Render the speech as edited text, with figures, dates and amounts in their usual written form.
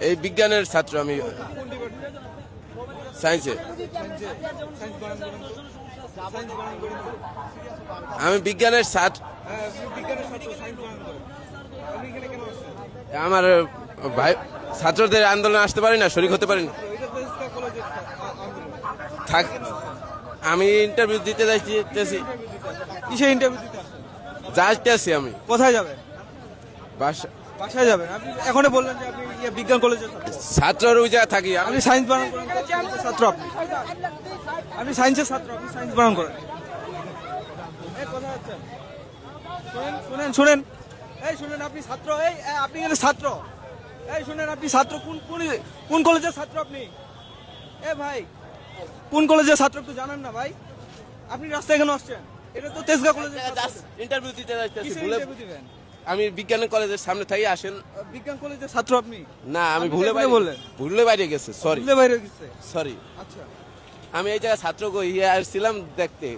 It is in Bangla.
এই বিজ্ঞানের ছাত্র আমি, সায়েন্সে। আমি বিজ্ঞানের ছাত্র। আমার ভাই ছাত্রদের আন্দোলনে আসতে পারি না, শরীক হতে পারি না। থাক, আমি ইন্টারভিউ দিতে যাইতেছি। কিসে ইন্টারভিউ দিতে যাইতেছি আমি। কোথায় যাবেন? বাসা, বাসায় যাবেন। আপনি এখনই বললেন যে আপনি বিজ্ঞান কলেজে ছাত্রর ওই জায়গায় থাকি আমি। আপনি সায়েন্স বানান করেন, সায়েন্সের ছাত্র আপনি। আপনি সায়েন্সের ছাত্র, আপনি সায়েন্স বানান করেন। এই কোথায় যাচ্ছেন? শুনেন শুনেন, এই শুনেন, আপনি ছাত্র, আপনি কিন্তু ছাত্র। এই শুনেন, আপনি ছাত্র, কোন কলেজের ছাত্র আপনি? ভাই, কোন কলেজের ছাত্র একটু জানেন না ভাই? আপনি রাস্তায় কেন আসছেন? এটা তো তেজগাঁ কলেজের ইন্টারভিউ দিতে যাইতেছি। কিসের ইন্টারভিউ দিবেন? আমি বিজ্ঞান কলেজের সামনে থাকি, আসেন। বিজ্ঞান কলেজের ছাত্র আপনি? না, আমি আপনি ভুলে এখানে বললেন। ভুলে বাইরে গেছে, সরি ভুলে বাইরে গেছে। সরি। আচ্ছা, আমি এই জায়গায় ছাত্র আসছিলাম দেখতে।